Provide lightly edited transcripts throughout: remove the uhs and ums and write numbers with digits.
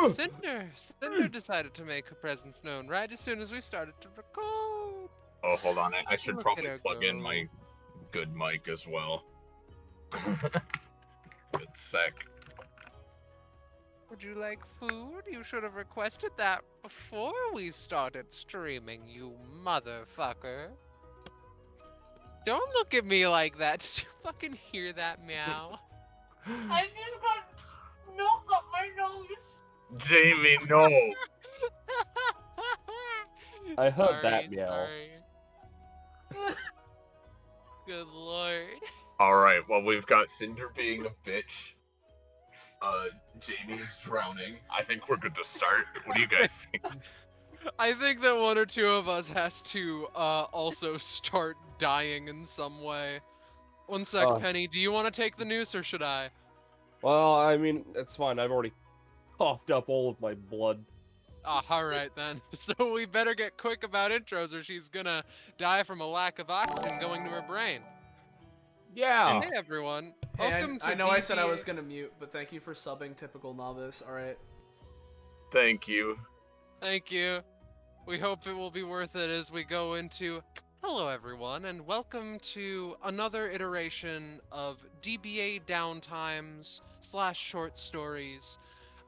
Cinder decided to make her presence known right as soon as we started to record. Oh, hold on. I should Look probably at her plug in go. my good mic as well. Good sec. Would you like food? You should have requested that before we started streaming, you motherfucker. Don't look at me like that. Did you fucking hear that meow? I just got milk up my nose. Jamie, no! I heard Sorry, that meow. sorry. Good lord. Alright, well, we've got Cinder being a bitch. Jamie is drowning. I think we're good to start. What do you guys think? I think that one or two of us has to also start dying in some way. One sec, Penny. Do you want to take the noose or should I? Well, I mean, it's fine. I've already coughed up all of my blood. Alright then. So we better get quick about intros or she's gonna die from a lack of oxygen going to her brain. Yeah! Hey everyone. Hey, Welcome to I know I said I DBA. was gonna mute, but thank you for subbing typical novice. Alright. Thank you. Thank you. We hope it will be worth it as we go into... Hello everyone, and welcome to another iteration of DBA Downtimes / short stories.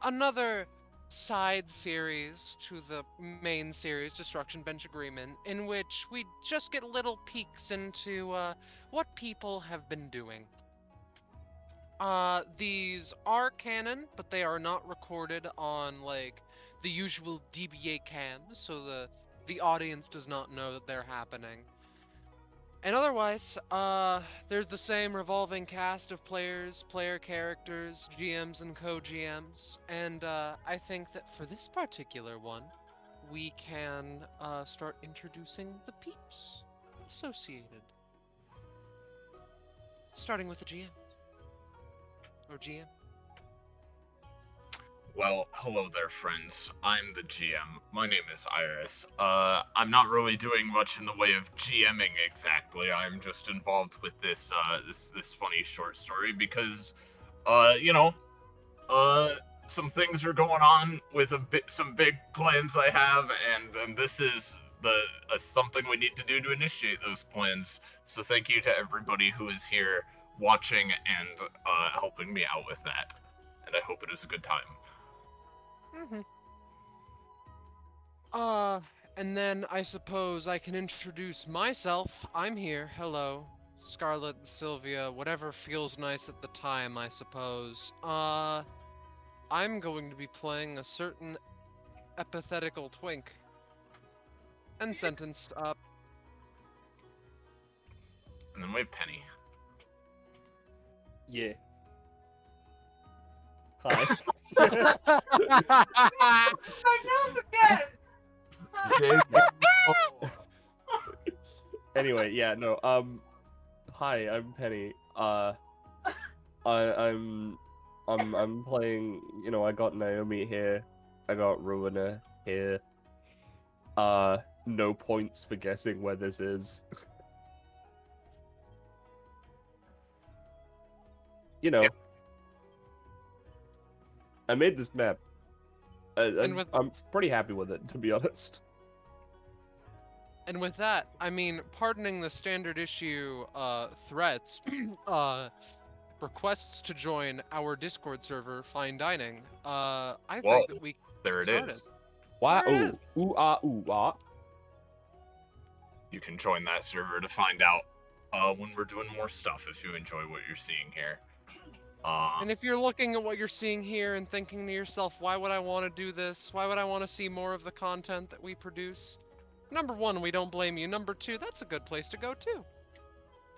Another side series to the main series, Destruction Bench Agreement, in which we just get little peeks into what people have been doing. These are canon, but they are not recorded on, like, the usual DBA cams, so the audience does not know that they're happening. And otherwise, there's the same revolving cast of players, player characters, GMs and co-GMs, and I think that for this particular one, we can start introducing the peeps associated. Starting with the GM. Or GM. Well, hello there, friends. I'm the GM. My name is Iris. I'm not really doing much in the way of GMing exactly. I'm just involved with this funny short story because, some things are going on with some big plans I have, and this is something we need to do to initiate those plans. So thank you to everybody who is here watching and helping me out with that. And I hope it is a good time. And then I suppose I can introduce myself. I'm here. Hello. Scarlet, Sylvia, whatever feels nice at the time, I suppose. I'm going to be playing a certain epithetical twink. And sentenced up. And then we have Penny. Yeah. Hi. My nose again. Anyway, yeah, no, hi, I'm Penny. I'm playing, I got Naomi here. I got Ruiner here. No points for guessing where this is. Yep. I made this map. And I'm pretty happy with it, to be honest. And with that, I mean, pardoning the standard issue threats, requests to join our Discord server, Fine Dining. I Whoa, think that we there it started. is. Wow, There it is. ooh, ah, ooh, ah. You can join that server to find out when we're doing more stuff if you enjoy what you're seeing here. And if you're looking at what you're seeing here and thinking to yourself, why would I want to do this? Why would I want to see more of the content that we produce? Number one, we don't blame you. Number two, that's a good place to go too.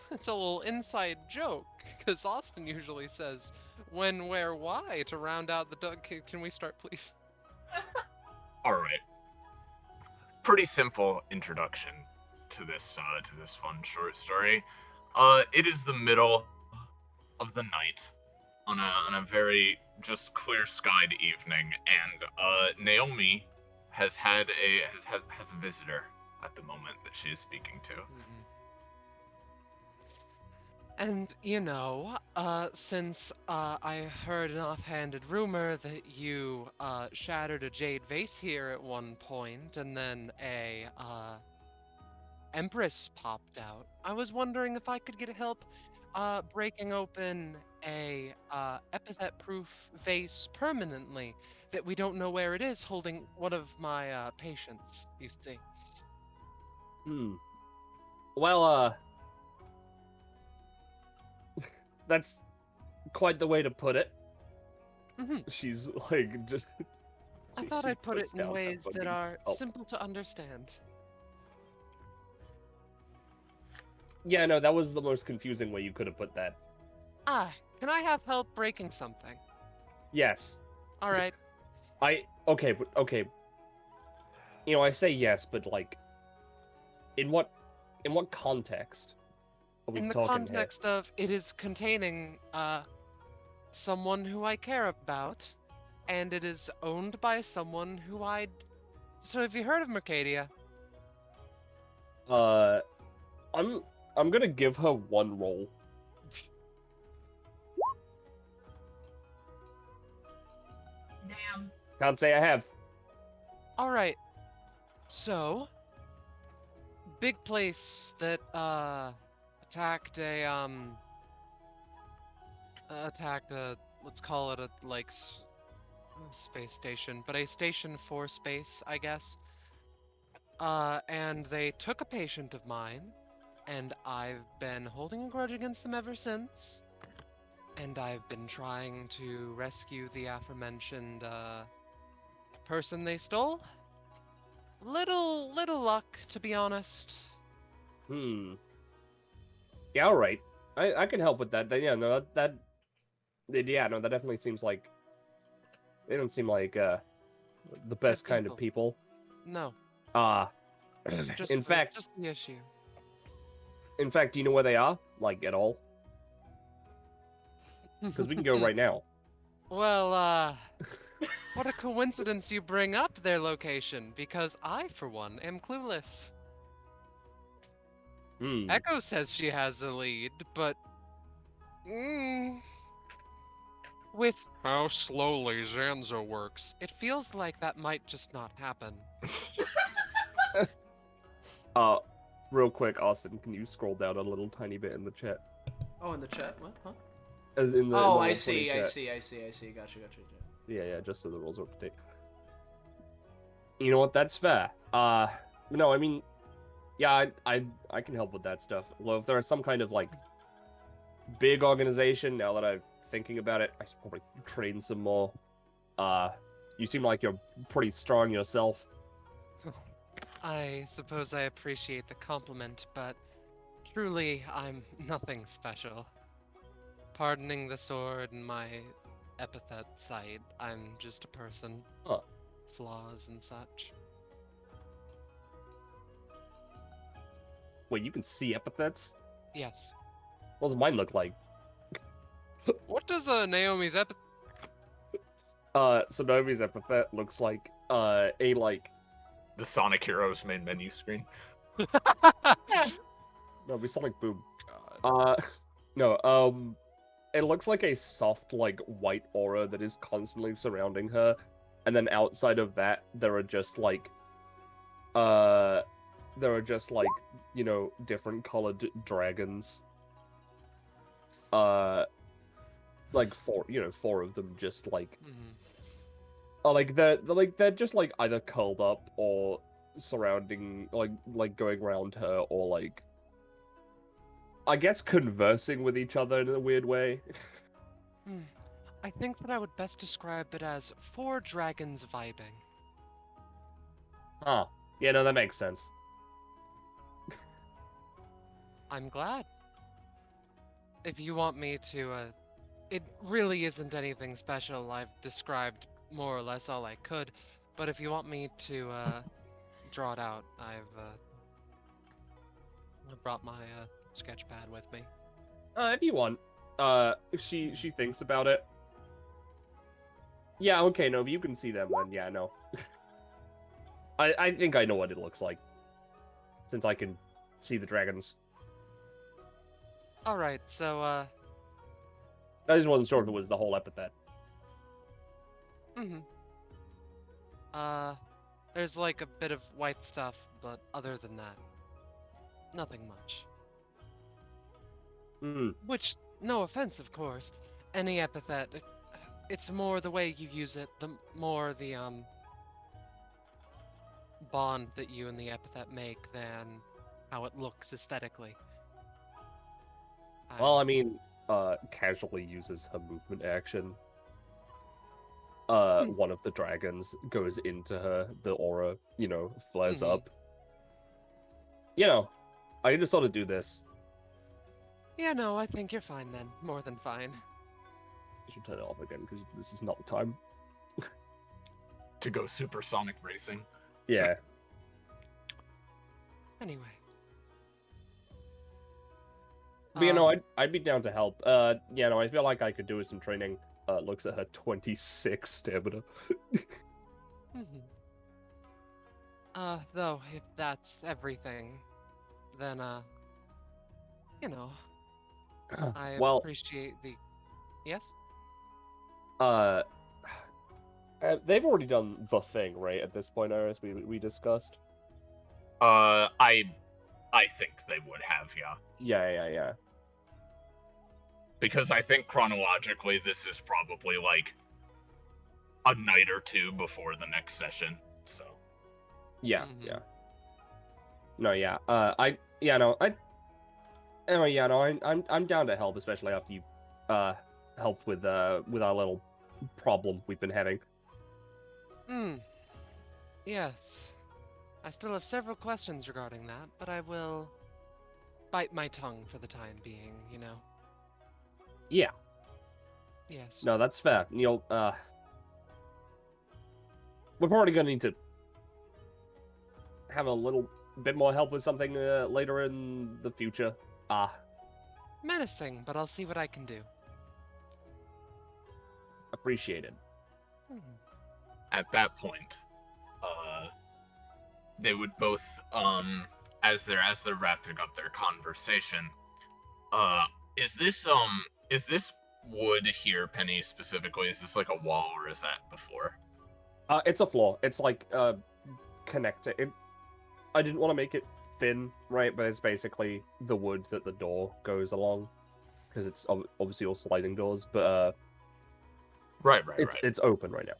It's a little inside joke, because Austin usually says when, where, why to round out the Can we start, please? Alright. Pretty simple introduction to this fun short story. It is the middle of the night on a very just clear-skied evening, and Naomi has a visitor at the moment that she is speaking to. And, since I heard an offhanded rumor that you shattered a jade vase here at one point, and then a empress popped out, I was wondering if I could get help breaking open a epithet-proof vase permanently that we don't know where it is, holding one of my patients, you see. Well, that's quite the way to put it. Hmm. She's like just. I thought she I'd put it puts in down her ways that fucking are cup. simple to understand. Yeah, no, that was the most confusing way you could have put that. Can I have help breaking something? Yes. All right. Okay, but okay. I say yes, but like, in what context are we In the talking context of it is containing someone who I care about, and it is owned by someone who I'd. So have you heard of Mercadia? here? I'm gonna give her one roll. Damn. Can't say I have. All right. So, big place that attacked a let's call it a space station, but a station for space, I guess. And they took a patient of mine, and I've been holding a grudge against them ever since. And I've been trying to rescue the aforementioned person they stole. Little luck, to be honest. Yeah, all right. I can help with that. Yeah, no, that definitely seems like they don't seem like the best kind of people. No, just in fact, just the issue. do you know where they are? Like at all? Because we can go right now. Well, what a coincidence you bring up their location, because I, for one, am clueless. Echo says she has a lead, but with how slowly Zanzo works, it feels like that might just not happen. Real quick, Austin, can you scroll down a little tiny bit in the chat? Oh, in the chat? What? Huh? As in the Oh, in the I Roll20 see. chat. Gotcha. Yeah, just so the rules are up to date. You know what? That's fair. No, I mean, yeah, I can help with that stuff. Well, if there is some kind of like big organization, now that I'm thinking about it, I should probably train some more. You seem like you're pretty strong yourself. I suppose I appreciate the compliment, but truly, I'm nothing special. Pardoning the sword and my epithet side, I'm just a person. Huh. Flaws and such. Wait, you can see epithets? Yes. What does mine look like? What does Naomi's epithet? So Naomi's epithet looks like a like The Sonic Heroes main menu screen. no, we Sonic Boom. God. No, it looks like a soft like white aura that is constantly surrounding her, and then outside of that there are just like different colored dragons. Like four of them just like they're just like either curled up or surrounding like going around her or like I guess conversing with each other in a weird way. I think that I would best describe it as 4 dragons vibing. Huh. Yeah, no, that makes sense. I'm glad. If you want me to, it really isn't anything special. I've described more or less all I could, but if you want me to, draw it out, I brought my, sketch pad with me. If you want. She thinks about it. Yeah, okay, no, if you can see them, then yeah, no. I think I know what it looks like. Since I can see the dragons. All right, so I just wasn't sure if it was the whole epithet. mm-hmm. There's like a bit of white stuff, but other than that, nothing much. Hmm. Which, no offense, of course, any epithet, it's more the way you use it, the more the bond that you and the epithet make than how it looks aesthetically. Well, I mean, casually uses her movement action. One of the dragons goes into her, the aura, flares Mhm. up. I just want to do this. Yeah, no, I think you're fine then. More than fine. I should turn it off again, because this is not the time. To go supersonic racing. Yeah. Anyway. But, I'd be down to help. I feel like I could do with some training. Looks at her 26 stamina. Mhm. Though, if that's everything, then, I Well, appreciate the... Yes? they've already done the thing, right, at this point, Iris, we discussed? I think they would have, yeah. Yeah. Because I think chronologically this is probably like a night or two before the next session. So Yeah, Mhm. yeah. No, yeah. I'm down to help, especially after you help with our little problem we've been having. Yes. I still have several questions regarding that, but I will bite my tongue for the time being, Yeah. Yes. No, that's fair. We're probably gonna need to have a little bit more help with something later in the future. Menacing, but I'll see what I can do. Appreciated. at that point, they would both, as they're wrapping up their conversation, is this wood here, Penny, specifically? Is this like a wall or is that before? It's a floor. It's like connected. I didn't want to make it thin, right? But it's basically the wood that the door goes along, because it's obviously all sliding doors. But Right. it's open right now.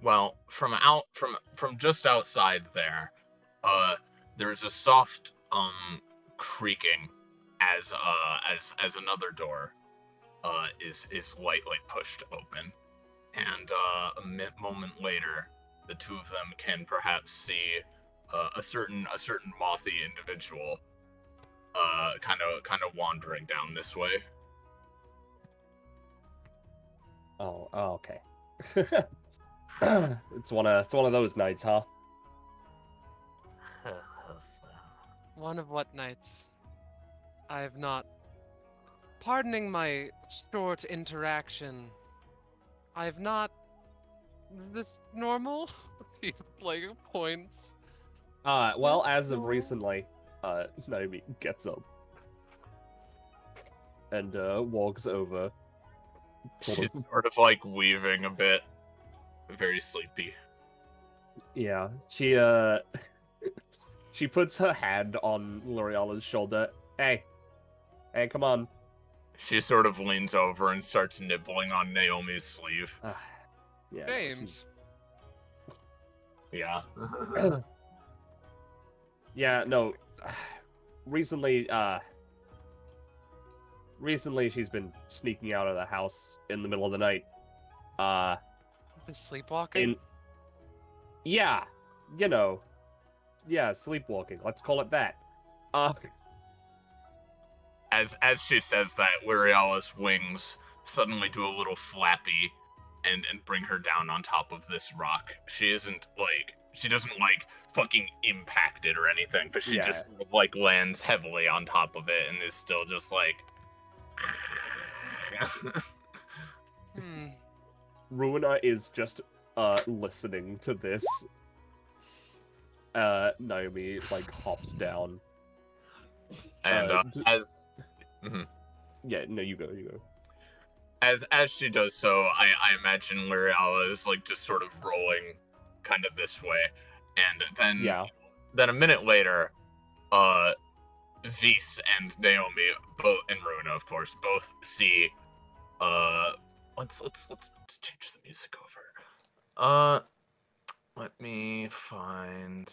Well, from just outside there, there's a soft creaking as another door is lightly pushed open, and a moment later, the two of them can perhaps see a certain mothy individual kind of wandering down this way. Oh, okay. It's one of those nights, huh? One of what nights? I have not. Pardoning my short interaction, I have not. This normal? He like points. Well, That's as of cool. recently, Naomi gets up and walks over. She's sort of like weaving a bit, very sleepy. Yeah, she puts her hand on L'Oreala's shoulder. Hey, come on. She sort of leans over and starts nibbling on Naomi's sleeve. Yeah, James. Yeah. Yeah, no. Recently she's been sneaking out of the house in the middle of the night. Just sleepwalking? Yeah, sleepwalking. Let's call it that. As she says that, L'Oreala's wings suddenly do a little flappy and bring her down on top of this rock. She doesn't fucking impact it or anything, but she just like lands heavily on top of it and is still just like Ruina is just listening to this. Naomi like hops down And as mhm. Yeah, no, you go, you go. as she does so, I imagine L'Oreal is like just sort of rolling kind of this way, and then a minute later, Vise and Naomi, both and Runa, of course, both see. Let's change the music over. Let me find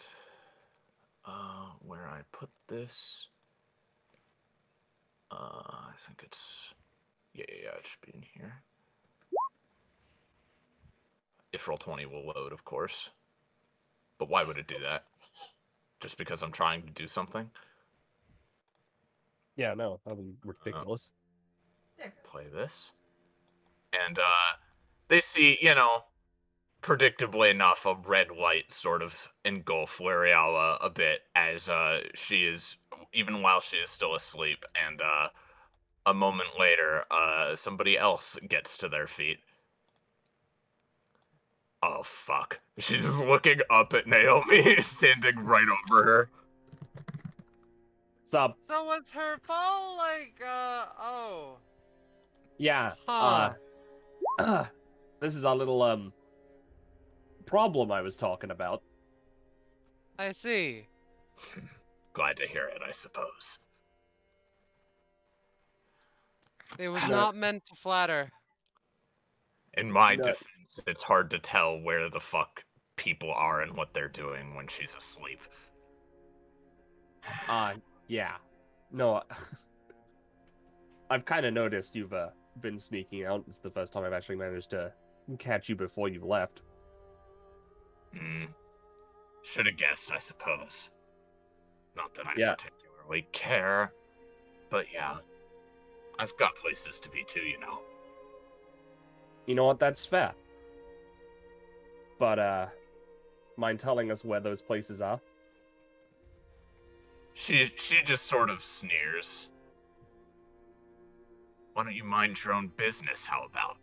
where I put this. I think it's yeah, it should be in here. If Roll20 will load, of course. But why would it do that? Just because I'm trying to do something? Yeah, no, that would be ridiculous. Play this. And they see, you know, predictably enough, a red light sort of engulf L'Oreal a bit as she is, even while she is still asleep. And a moment later, somebody else gets to their feet. Oh, fuck. She's just looking up at Naomi, standing right over her. What's up? So was her fall like, oh. Yeah, Huh. this is our little, problem I was talking about. I see. Glad to hear it, I suppose. It was No. not meant to flatter. In my No. defense, it's hard to tell where the fuck people are and what they're doing when she's asleep. Yeah. No, I've kind of noticed you've, been sneaking out. It's the first time I've actually managed to catch you before you've left. Should have guessed, I suppose. Not that I Yeah. particularly care, but yeah. I've got places to be too, you know. You know what? That's fair. But, mind telling us where those places are? She just sort of sneers. Why don't you mind your own business, how about?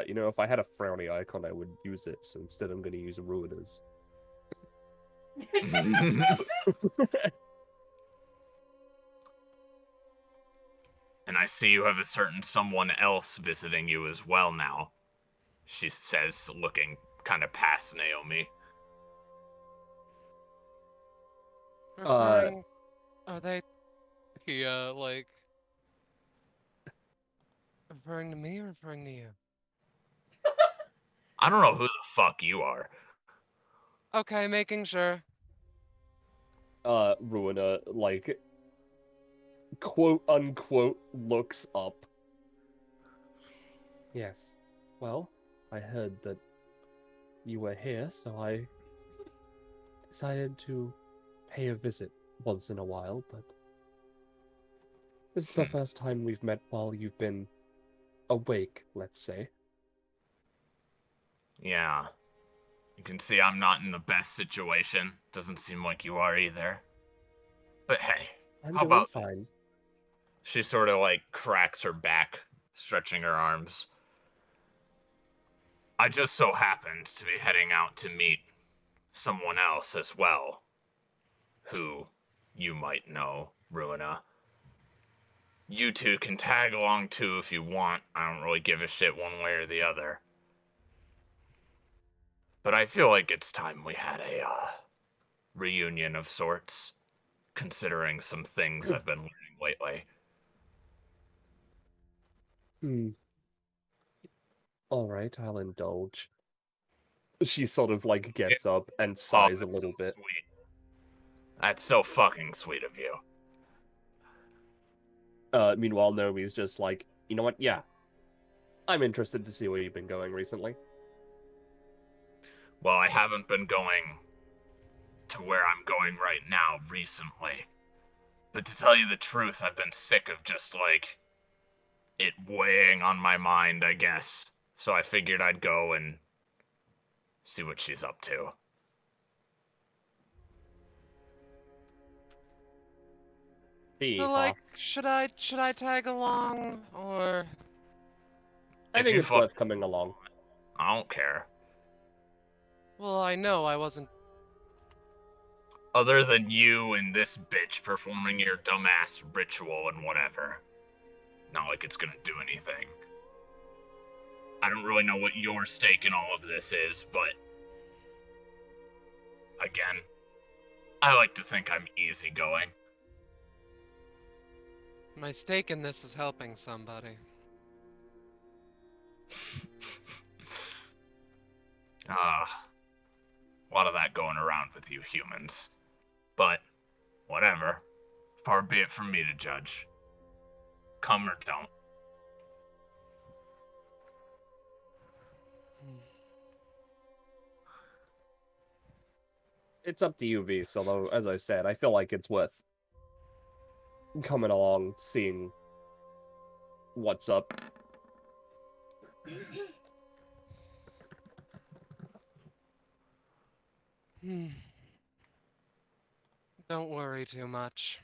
You know, if I had a frowny icon, I would use it, so instead I'm gonna use Ruiners. And I see you have a certain someone else visiting you as well now, she says, looking kind of past Naomi. Referring... Are they... He, like... Referring to me or referring to you? I don't know who the fuck you are. Okay, making sure. Ruiner, like, quote unquote, looks up. Yes. Well, I heard that you were here, so I decided to pay a visit once in a while, but this is the first time we've met while you've been awake, let's say. Yeah. You can see I'm not in the best situation. Doesn't seem like you are either. But hey, I'm how doing about fine. She sort of like cracks her back, stretching her arms. I just so happened to be heading out to meet someone else as well, who you might know, Ruina. You two can tag along too if you want. I don't really give a shit one way or the other. But I feel like it's time we had a reunion of sorts, considering some things I've been learning lately. Alright, I'll indulge. She sort of, like, gets up and sighs a little bit. Sweet. That's so fucking sweet of you. Meanwhile, Nomi's just like, you know what? Yeah. I'm interested to see where you've been going recently. Well, I haven't been going to where I'm going right now recently. But to tell you the truth, I've been sick of just, like, it weighing on my mind, I guess. So I figured I'd go and see what she's up to. So, like, should I tag along, or... I think it's worth coming along. I don't care. Well, I know I wasn't. Other than you and this bitch performing your dumbass ritual and whatever. Not like it's gonna do anything. I don't really know what your stake in all of this is, but... Again, I like to think I'm easygoing. My stake in this is helping somebody. A lot of that going around with you humans. But, whatever. Far be it from me to judge. Come or don't. It's up to you, Beast, although, as I said, I feel like it's worth coming along, seeing what's up. Don't worry too much.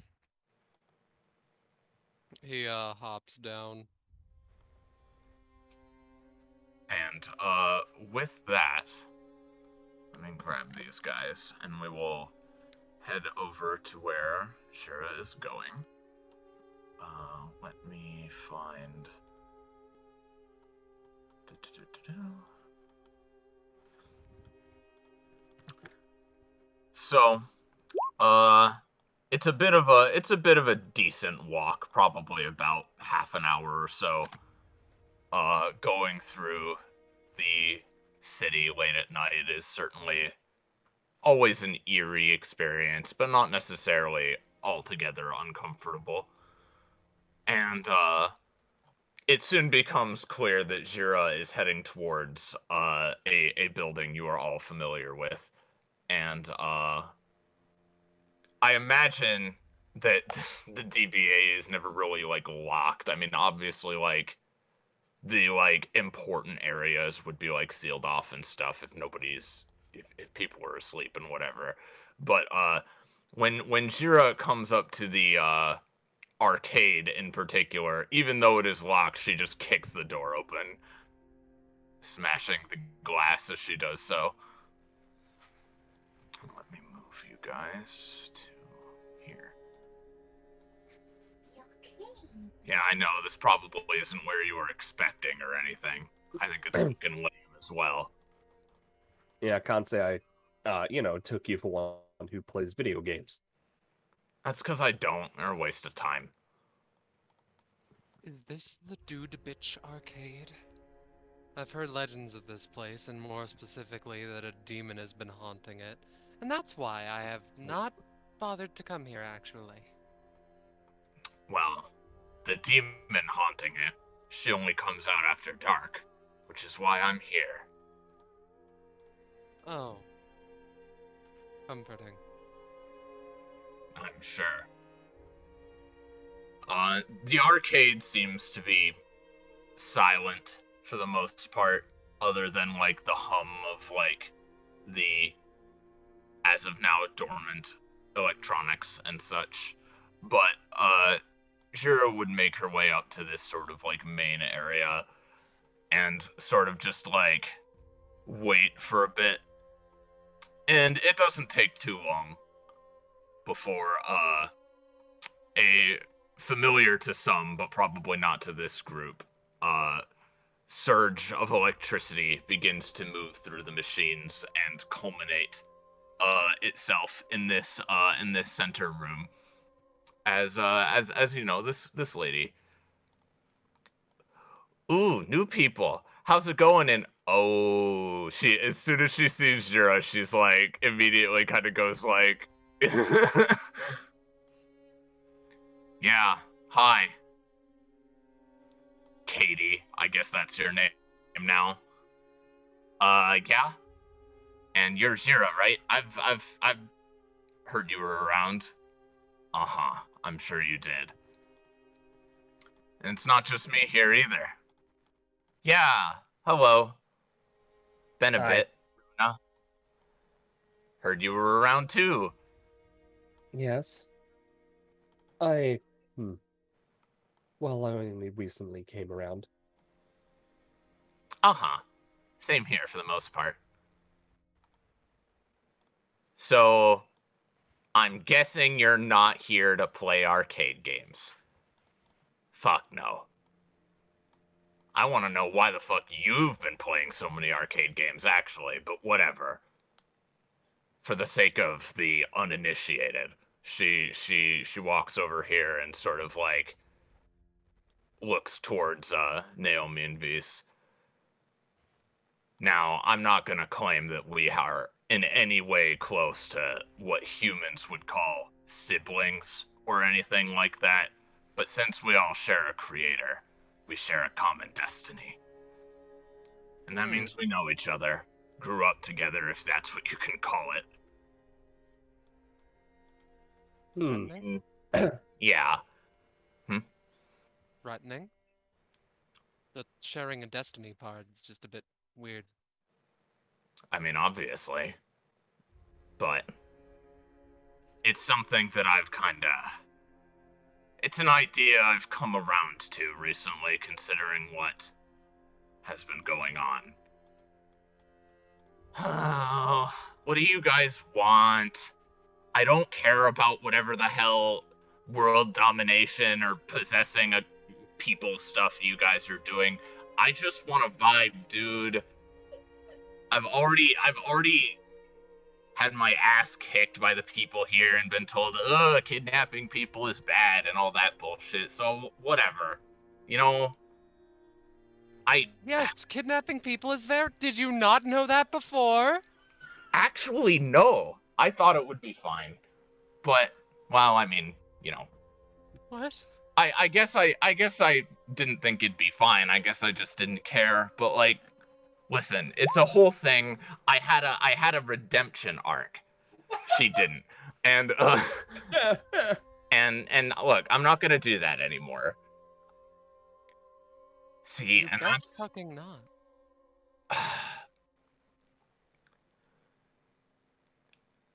He hops down. And, with that, let me grab these guys, and we will head over to where Xhira is going. Let me find... So, it's a bit of a decent walk, probably about half an hour or so. Going through the city late at night is certainly always an eerie experience, but not necessarily altogether uncomfortable. And, it soon becomes clear that Xhira is heading towards, a building you are all familiar with. And, I imagine that the DBA is never really, like, locked. I mean, obviously, like, the, like, important areas would be, like, sealed off and stuff if people were asleep and whatever. But, when Xhira comes up to the, arcade in particular, even though it is locked, she just kicks the door open, smashing the glass as she does so. Let me move you guys to here. Yeah, I know, this probably isn't where you were expecting or anything. I think it's fucking lame as well. Yeah, I can't say I, took you for one who plays video games. That's because I don't. They're a waste of time. Is this the Dude Bitch Arcade? I've heard legends of this place, and more specifically that a demon has been haunting it. And that's why I have not bothered to come here, actually. Well, the demon haunting it, she only comes out after dark, which is why I'm here. Oh. Comforting. I'm sure. The arcade seems to be silent for the most part, other than, like, the hum of, like, the, as of now, dormant electronics and such. But, Xhira would make her way up to this sort of, like, main area and sort of just, like, wait for a bit. And it doesn't take too long before, a familiar to some, but probably not to this group, surge of electricity begins to move through the machines and culminate itself in this center room. As you know, this lady. Ooh, new people. How's it going? And oh, she as soon as she sees Xhira, she's like immediately kind of goes like, yeah, hi. Katie, I guess that's your name now. Yeah. And you're Xhira, right? I've heard you were around. Uh-huh. I'm sure you did. And it's not just me here either. Yeah. Hello. Been a Hi. bit. No? Heard you were around too. Yes. Well, I only recently came around. Uh-huh. Same here for the most part. So, I'm guessing you're not here to play arcade games. Fuck no. I want to know why the fuck you've been playing so many arcade games, actually, but whatever. For the sake of the uninitiated, she walks over here and sort of like looks towards Naomi and Vis. Now, I'm not gonna claim that we are in any way close to what humans would call siblings or anything like that, but since we all share a creator, we share a common destiny. And that means we know each other, grew up together, if that's what you can call it. Threatening? Yeah. Threatening? The sharing a destiny part is just a bit weird. I mean, obviously. But it's something that I've kinda... It's an idea I've come around to recently, considering what has been going on. Oh, what do you guys want? I don't care about whatever the hell world domination or possessing a people stuff you guys are doing. I just want to vibe, dude. I've already had my ass kicked by the people here and been told, ugh, kidnapping people is bad and all that bullshit. So whatever. You know, Yes, kidnapping people is there. Did you not know that before? actually no. I thought it would be fine. But, well, I mean, you know. What? I guess I didn't think it'd be fine. I guess I just didn't care. But like, listen, it's a whole thing. I had a redemption arc. She didn't. And and look, I'm not gonna do that anymore. See, You and best that's fucking not.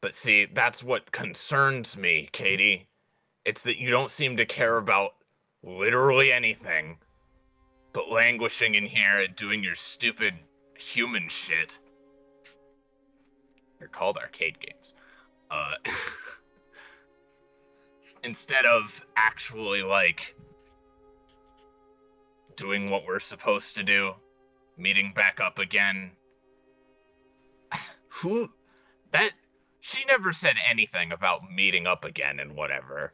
But see, that's what concerns me, Katie. It's that you don't seem to care about literally anything, but languishing in here and doing your stupid human shit. They're called arcade games. Instead of actually, like, doing what we're supposed to do, meeting back up again. She never said anything about meeting up again and whatever.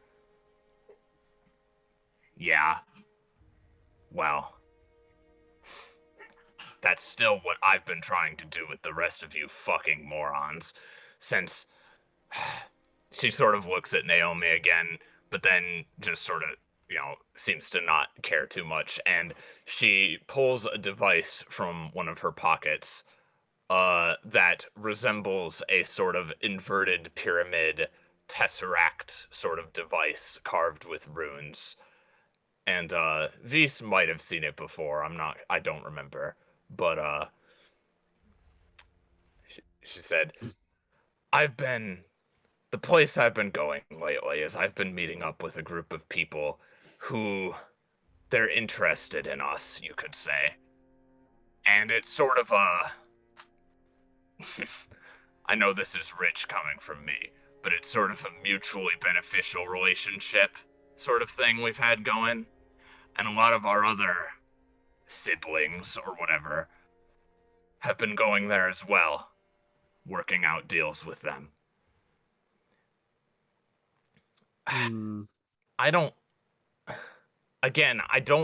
Yeah. Well, that's still what I've been trying to do with the rest of you fucking morons. Since she sort of looks at Naomi again, but then just sort of, seems to not care too much, and she pulls a device from one of her pockets that resembles a sort of inverted pyramid tesseract sort of device carved with runes. And Vis might have seen it before. I don't remember. But she said, the place I've been going lately is I've been meeting up with a group of people who they're interested in us, you could say. And it's sort of a I know this is rich coming from me, but it's sort of a mutually beneficial relationship sort of thing we've had going. And a lot of our other siblings or whatever have been going there as well, working out deals with them. I don't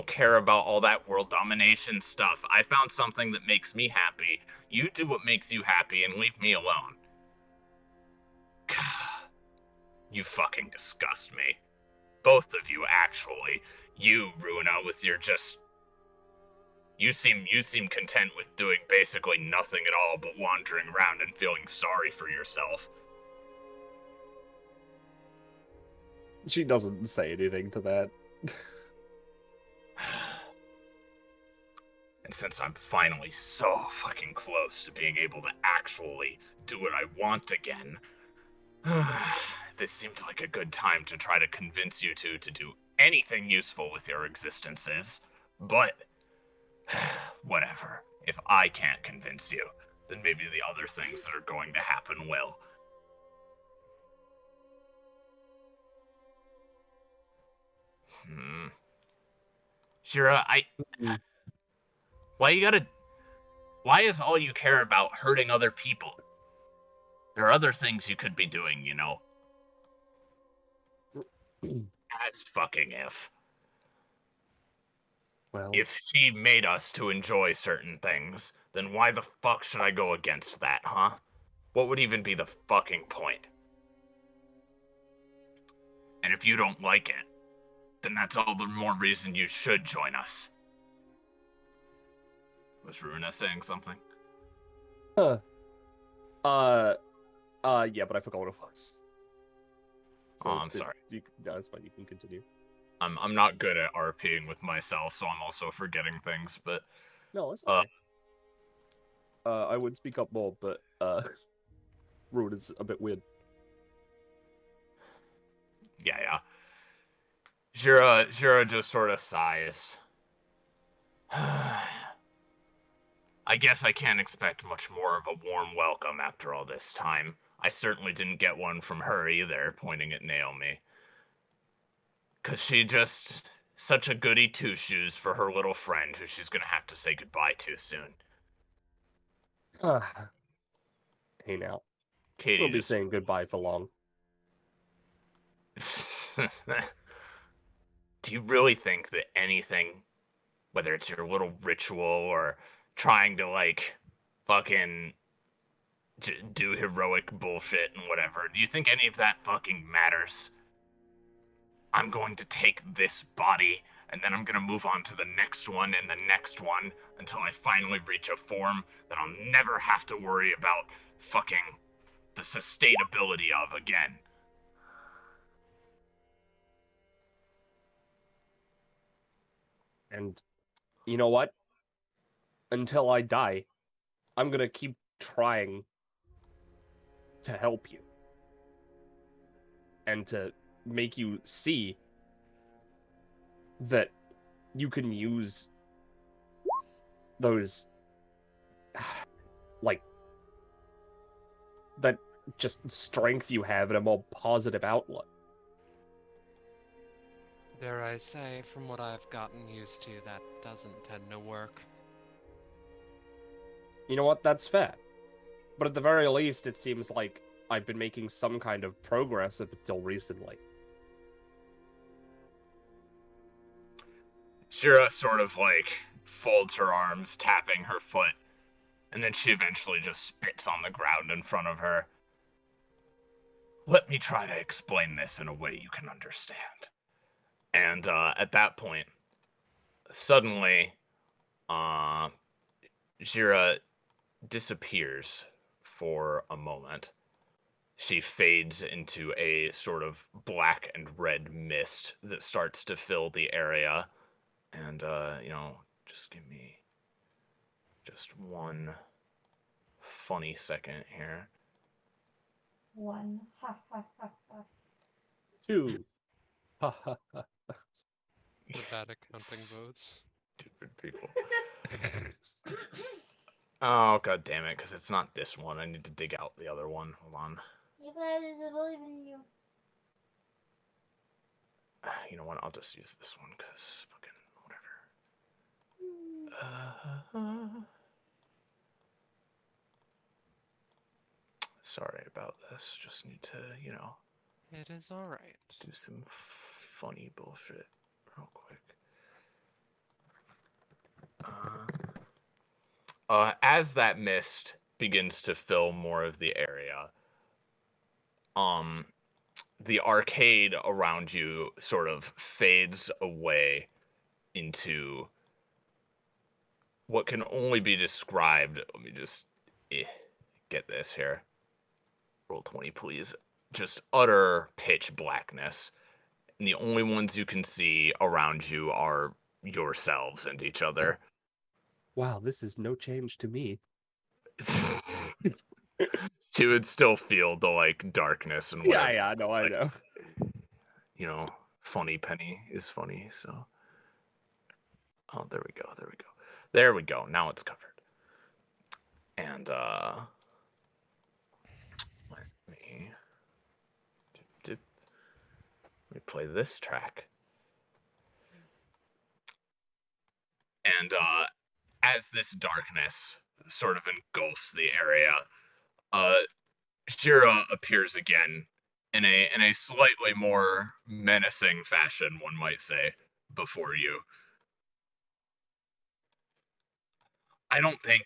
care about all that world domination stuff. I found something that makes me happy. You do what makes you happy and leave me alone. You fucking disgust me. Both of you, actually. You, Runa, with your just... You seem content with doing basically nothing at all but wandering around and feeling sorry for yourself. She doesn't say anything to that. And since I'm finally so fucking close to being able to actually do what I want again, this seemed like a good time to try to convince you two to do anything useful with your existences. But, whatever. If I can't convince you, then maybe the other things that are going to happen will. Xhira, Hmm. why is all you care about hurting other people? There are other things you could be doing, you know. As fucking if. Well, If she made us to enjoy certain things, then why the fuck should I go against that, huh? What would even be the fucking point? And if you don't like it, then that's all the more reason you should join us. Was Runa saying something? huh. Yeah, but I forgot what it was. Oh, I'm sorry. No, it's fine. You can continue. I'm not good at RPing with myself, so I'm also forgetting things, but No, it's okay. I would speak up more, but Rude is a bit weird. yeah. Xhira just sort of sighs. I guess I can't expect much more of a warm welcome after all this time. I certainly didn't get one from her either, pointing at Naomi. 'Cause she just such a goody two-shoes for her little friend who she's gonna have to say goodbye to soon. Hey now, Katie we'll be just saying goodbye for long. Do you really think that anything, whether it's your little ritual or trying to like fucking do heroic bullshit and whatever, do you think any of that fucking matters? I'm going to take this body and then I'm going to move on to the next one and the next one until I finally reach a form that I'll never have to worry about fucking the sustainability of again. And you know what? Until I die, I'm gonna keep trying to help you and to make you see that you can use those like that just strength you have in a more positive outlook. Dare I say, from what I've gotten used to, that doesn't tend to work. You know what? That's fair. But at the very least, it seems like I've been making some kind of progress up until recently. Xhira sort of like folds her arms, tapping her foot, and then she eventually just spits on the ground in front of her. Let me try to explain this in a way you can understand. And at that point, suddenly, Xhira disappears for a moment. She fades into a sort of black and red mist that starts to fill the area. And, just give me just one funny second here. One. Ha ha ha ha. 2. Ha ha ha. We're bad at counting votes. Stupid people. Oh, god damn it, because it's not this one. I need to dig out the other one. Hold on. You guys, I believe in you. You know what? I'll just use this one, because fucking whatever. Sorry about this. Just need to, It is alright. do some funny bullshit real quick. As that mist begins to fill more of the area, the arcade around you sort of fades away into what can only be described. Let me just get this here. Roll 20, please. Just utter pitch blackness. And the only ones you can see around you are yourselves and each other. Wow, this is no change to me. She would still feel the like darkness and whatever. Yeah, I know. Funny Penny is funny, so. Oh, there we go. Now it's covered. And let me play this track. And as this darkness sort of engulfs the area, Xhira appears again in a slightly more menacing fashion, one might say, before you. I don't think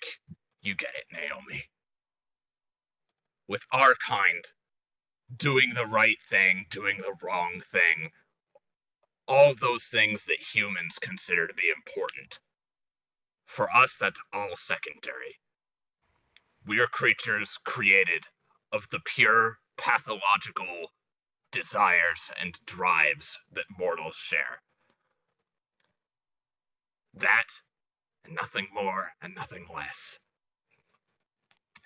you get it, Naomi. With our kind, doing the right thing, doing the wrong thing, all of those things that humans consider to be important. For us, that's all secondary. We are creatures created of the pure pathological desires and drives that mortals share. That, and nothing more and nothing less.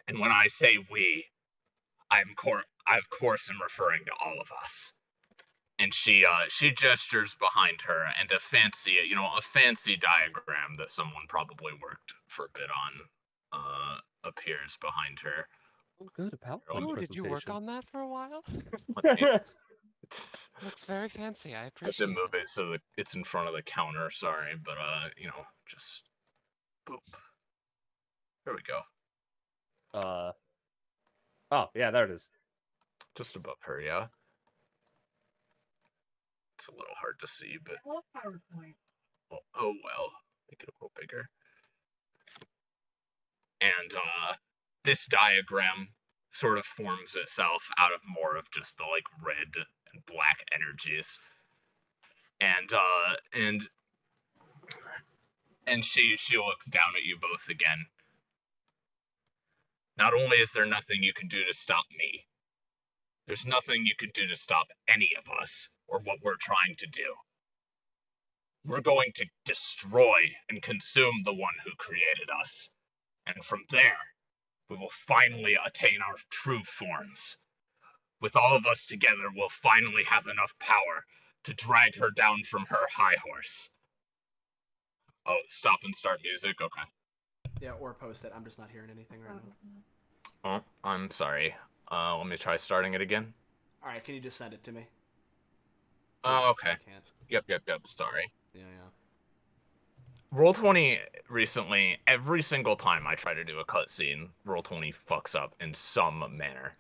And when I say we, I of course am referring to all of us. And she gestures behind her, and a fancy diagram that someone probably worked for a bit on appears behind her. Oh, good, a PowerPoint Oh, did you work presentation. on that for a while? It's Looks very fancy. I I have to appreciate move it. it so that it's in front of the counter. Sorry, but just boop. There we go. Oh, yeah, there it is. Just above her, yeah. It's a little hard to see, but I love PowerPoint. oh well. Make it a little bigger. And this diagram sort of forms itself out of more of just the like red and black energies. And she looks down at you both again. Not only is there nothing you can do to stop me, there's nothing you can do to stop any of us or what we're trying to do. We're going to destroy and consume the one who created us. And from there, we will finally attain our true forms. With all of us together, we'll finally have enough power to drag her down from her high horse. Oh, stop and start music? Okay. Yeah, or post it. I'm just not hearing anything right now. Oh, I'm sorry. Let me try starting it again. Alright, can you just send it to me? Oh, okay. I can't. Yep, sorry. Yeah. Roll20 recently, every single time I try to do a cutscene, Roll20 fucks up in some manner.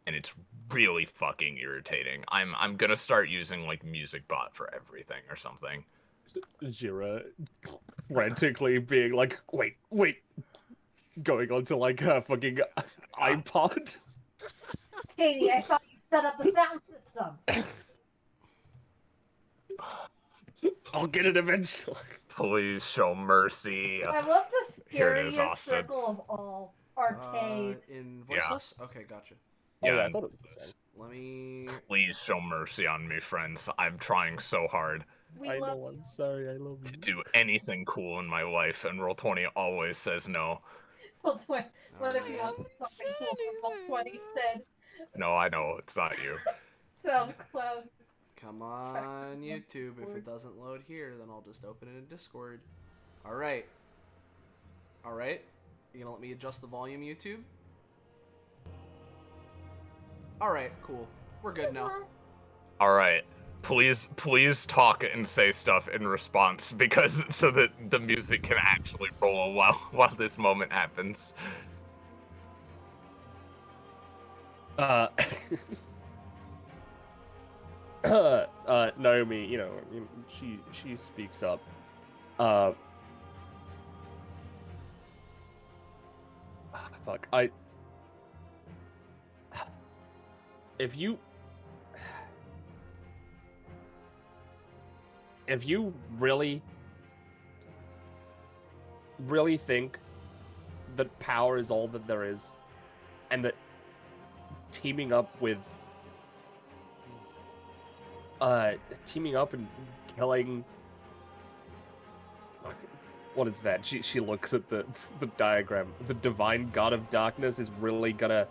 And it's really fucking irritating. I'm gonna start using like Music Bot for everything or something. Xhira frantically being like, wait, going onto like a fucking iPod. Katie, I thought you set up the sound system. I'll get it eventually. Please show mercy. I love the Here it is, scariest Austin. circle of all. Arcade. In Yeah. voiceless? Okay, gotcha. Oh, Yeah, I thought it was the same. Let me... Please show mercy on me, friends. I'm trying so hard We I love know, I'm sorry, I love to you. do anything cool in my life, and Roll20 always says no. Roll 20. What if you Alright. wanted something cool from Roll 20 said No, I know, it's not you. SoundCloud. Come on, YouTube. If it doesn't load here, then I'll just open it in Discord. Alright. You gonna let me adjust the volume, YouTube? Alright, cool. We're good now. Alright. Please talk and say stuff in response, because so that the music can actually roll while this moment happens. Naomi, she speaks up. Fuck, if you really think that power is all that there is, and that teaming up and killing, what is that? She looks at the diagram. The divine god of darkness is really gonna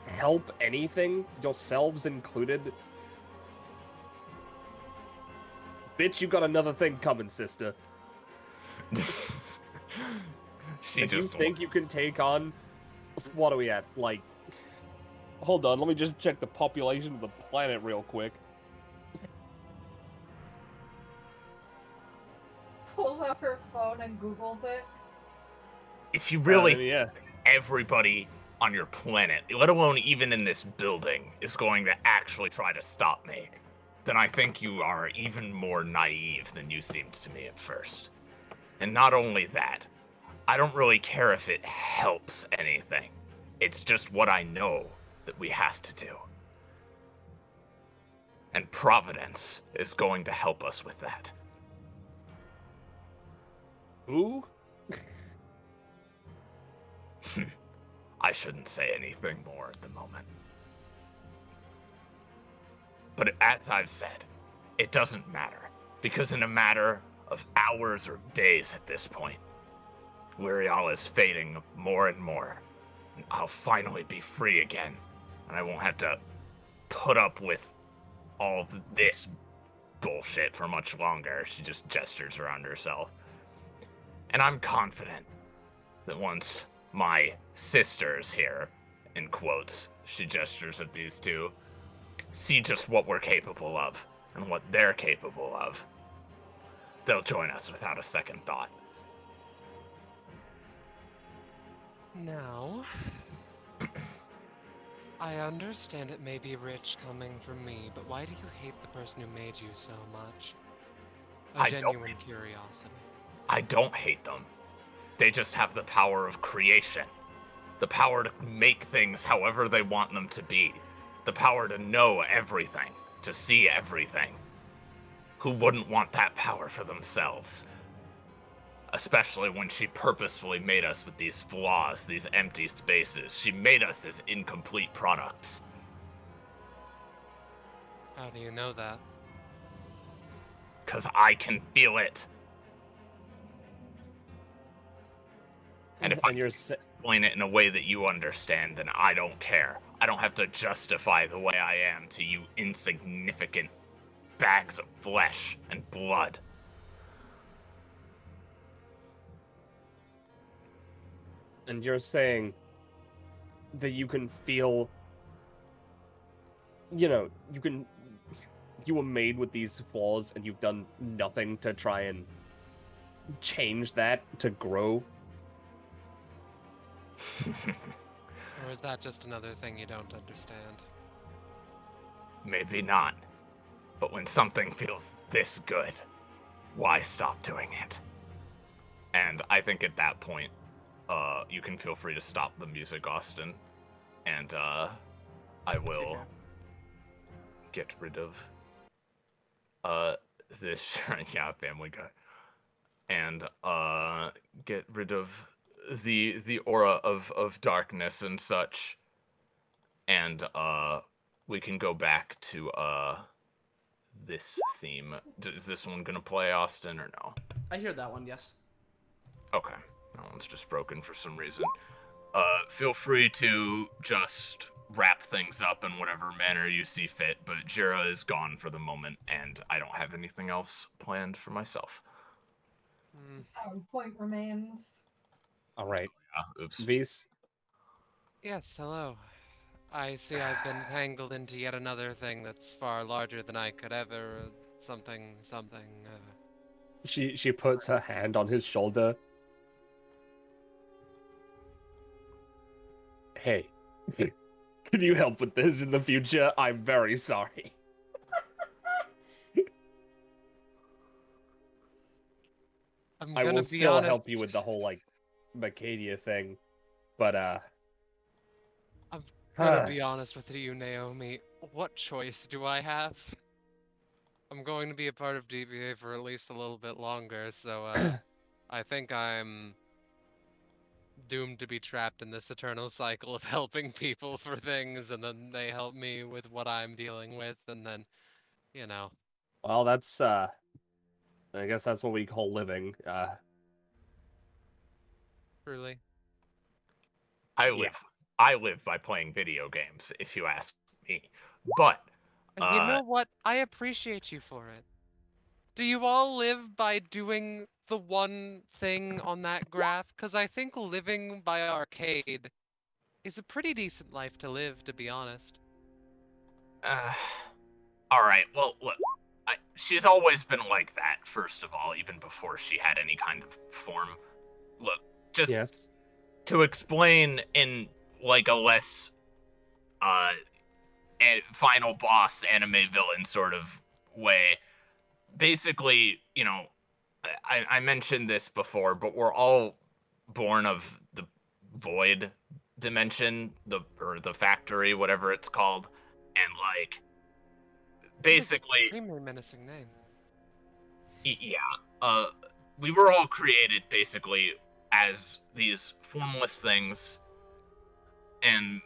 help anything, yourselves included. Bitch, you got another thing coming, sister. If you think you can take on, what are we at? Like, hold on, let me just check the population of the planet real quick. pulls out her phone and Googles it. If you really yeah. everybody on your planet, let alone even in this building, is going to actually try to stop me, then I think you are even more naive than you seemed to me at first. And not only that, I don't really care if it helps anything. It's just what I know that we have to do. And Providence is going to help us with that. Who? I shouldn't say anything more at the moment. But as I've said, it doesn't matter, because in a matter of hours or days at this point, Lirial is fading more and more, and I'll finally be free again, and I won't have to put up with all of this bullshit for much longer. She just gestures around herself. And I'm confident that once my sisters here, in quotes, she gestures at these two, see just what we're capable of and what they're capable of, they'll join us without a second thought. Now, I understand it may be rich coming from me, but why do you hate the person who made you so much? I don't Genuine curiosity. I don't hate them. They just have the power of creation. The power to make things however they want them to be. The power to know everything, to see everything. Who wouldn't want that power for themselves? Especially when she purposefully made us with these flaws, these empty spaces. She made us as incomplete products. How do you know that? 'Cause I can feel it. And if I And you're explain it in a way that you understand, then I don't care. I don't have to justify the way I am to you insignificant bags of flesh and blood. And you're saying that you can feel, you were made with these flaws and you've done nothing to try and change that to grow? Or is that just another thing you don't understand? Maybe not. But when something feels this good, why stop doing it? And I think at that point, you can feel free to stop the music, Austin. And I will get rid of this yeah, Family Guy. And get rid of the aura of darkness and such. And we can go back to this theme. Is this one gonna play, Austin, or no? I hear that one, yes. Okay. That one's just broken for some reason. Feel free to just wrap things up in whatever manner you see fit, but Xhira is gone for the moment, and I don't have anything else planned for myself. Our point remains. All right. Oops. Vise? Yes, hello. I see I've been tangled into yet another thing that's far larger than I could ever... something... She puts her hand on his shoulder. Hey, can you help with this in the future? I'm very sorry. I will still help you with the whole, like, Macadia thing, but, I'm gonna be honest with you, Naomi. What choice do I have? I'm going to be a part of DBA for at least a little bit longer, so, I think I'm doomed to be trapped in this eternal cycle of helping people for things, and then they help me with what I'm dealing with, and then, you know. Well, that's, I guess that's what we call living, Truly. I live by playing video games, if you ask me. But And you know what? I appreciate you for it. Do you all live by doing the one thing on that graph? Because I think living by arcade is a pretty decent life to live, to be honest. all right. Well, look. she's always been like that, first of all, even before she had any kind of form. Look, just Yes. to explain in like a less final boss anime villain sort of way. Basically, I mentioned this before, but we're all born of the void dimension, the factory, whatever it's called, and like basically, Extremely menacing name. yeah, we were all created basically as these formless things, and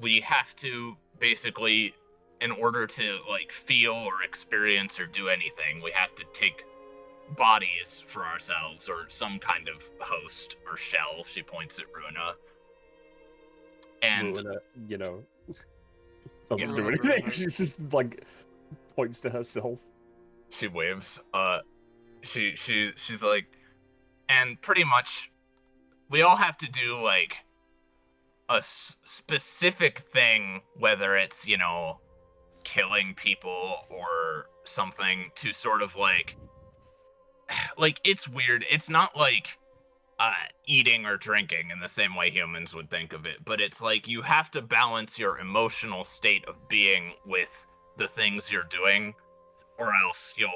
we have to basically, in order to like feel or experience or do anything, we have to take bodies for ourselves or some kind of host or shell. She points at Runa. And Runa, doesn't Yeah. do anything. She's just like points to herself. she waves. She's like, and pretty much we all have to do like a specific thing, whether it's killing people or something, to sort of like it's weird. It's not like eating or drinking in the same way humans would think of it, but it's like you have to balance your emotional state of being with the things you're doing, or else you'll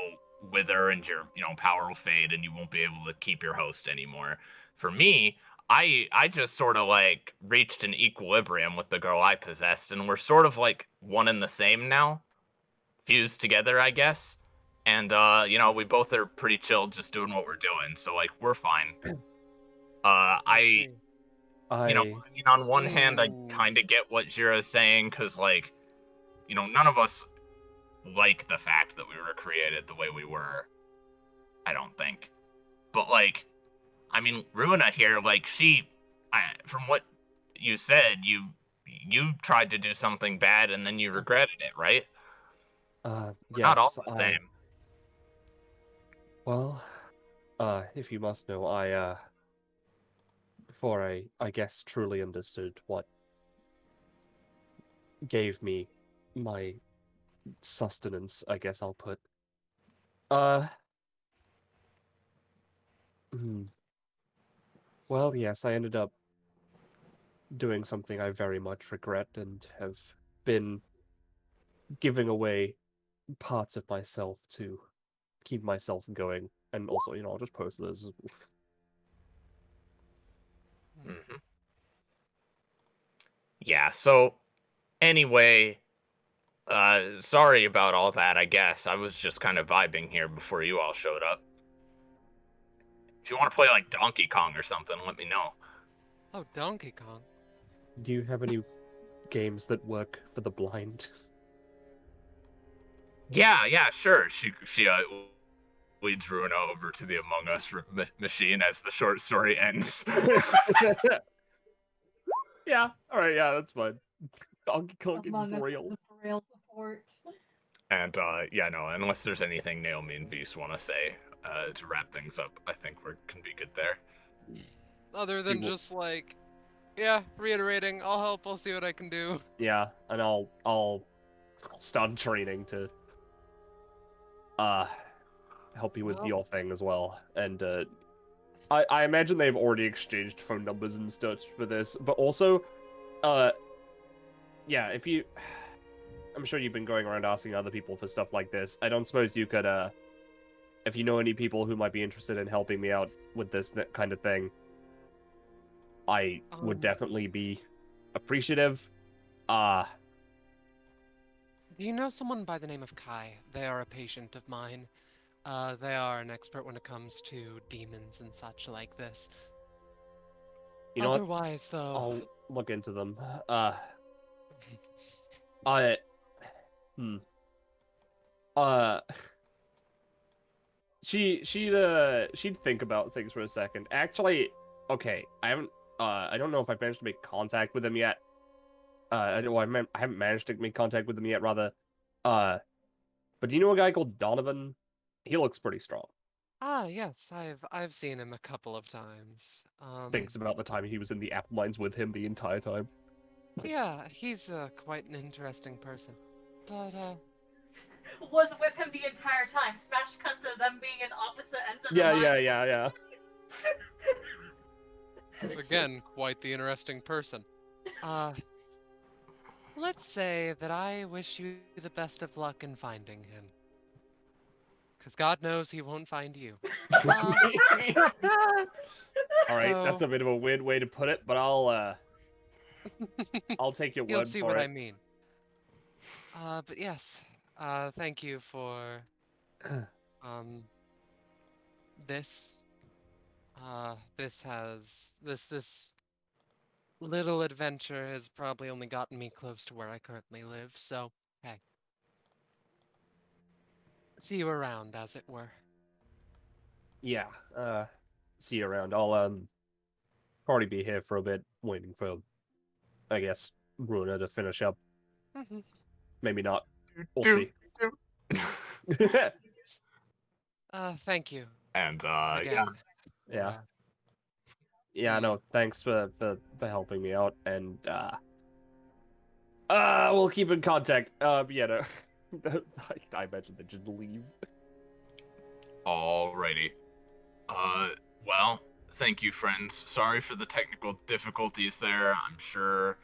wither and your power will fade and you won't be able to keep your host anymore. For me, I just sort of like reached an equilibrium with the girl I possessed, and we're sort of like one and the same now, fused together, I guess. And we both are pretty chill, just doing what we're doing, so like we're fine. I See. on one hand, I Hmm. kind of get what Xhira's saying, because like none of us like the fact that we were created the way we were. I don't think, but like, I mean, Runa here, like from what you said, you tried to do something bad and then you regretted it, right? We're not all Yes, the same. well, if you must know, before I guess truly understood what gave me my sustenance, I guess I'll put. Uh, hmm. Well, yes, I ended up doing something I very much regret and have been giving away parts of myself to keep myself going. And also, I'll just post this. Hmm. Yeah. So anyway, sorry about all that. I guess I was just kind of vibing here before you all showed up. If you want to play like Donkey Kong or something, let me know. Oh, Donkey Kong. Do you have any games that work for the blind? Yeah, sure. She leads Runa over to the Among Us machine as the short story ends. Yeah, alright, yeah, that's fine. Donkey Kong Among and Us Braille. is a Braille support. And yeah, no, unless there's anything Naomi and Vise want to say to wrap things up, I think we can be good there. Other than will- just like, yeah, reiterating, I'll help, I'll see what I can do. Yeah, and I'll start training to help you with Well. your thing as well. And I imagine they've already exchanged phone numbers and stuff for this, but also yeah, if you I'm sure you've been going around asking other people for stuff like this. I don't suppose you could if you know any people who might be interested in helping me out with this kind of thing, I would definitely be appreciative. Do you know someone by the name of Kai? They are a patient of mine. They are an expert when it comes to demons and such like this. You know what? Otherwise, though, I'll look into them. I hmm. Uh she'd think about things for a second. Actually, okay, I don't know if I've managed to make contact with him yet. I haven't managed to make contact with him yet, rather. But do you know a guy called Donovan? He looks pretty strong. yes, I've seen him a couple of times. Thinks about the time he was in the apple mines with him the entire time. Yeah, he's quite an interesting person. But was with him the entire time. Smash cut to them being in opposite ends of Yeah, the line. yeah. Again, quite the interesting person. Let's say that I wish you the best of luck in finding him. Because God knows he won't find you. All right, that's So- a bit of a weird way to put it, but I'll take your You'll word see for what it. I mean. But yes, thank you for, this. This little adventure has probably only gotten me close to where I currently live, so, hey. See you around, as it were. Yeah, see you around. I'll probably be here for a bit, waiting for, I guess, Bruna to finish up. Mhm. Maybe not. We'll Do, see. do. Thank you. And Again. Yeah. for, Yeah, no, thanks for helping me out, and we'll keep in contact. Yeah, no, I mentioned that just leave. alrighty. Well, thank you, friends. Sorry for the technical difficulties there. I'm sure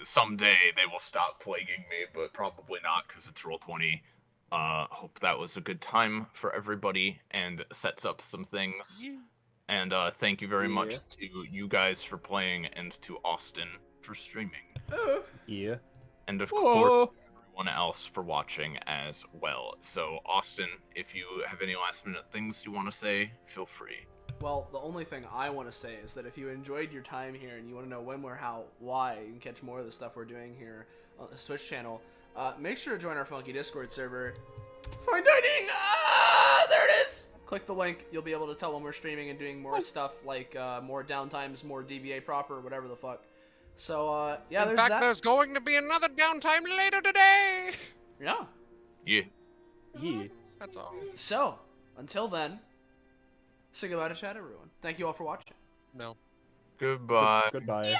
someday they will stop plaguing me, but probably not because it's Roll20. Hope that was a good time for everybody and sets up some things. Yeah. And thank you very Yeah. much to you guys for playing and to Austin for streaming. Yeah. And of course, everyone else for watching as well. So, Austin, if you have any last minute things you want to say, feel free. Well, the only thing I want to say is that if you enjoyed your time here and you want to know when, where, how, why, and catch more of the stuff we're doing here on the Twitch channel, make sure to join our funky Discord server. Fine dining! There it is! Click the link. You'll be able to tell when we're streaming and doing more stuff like more downtimes, more DBA proper, whatever the fuck. So, yeah, In there's fact, that. there's going to be another downtime later today! Yeah. Yeah. Yeah. That's all. So, until then, say goodbye to chat, everyone. Thank you all for watching. No. Goodbye. Goodbye. Meow!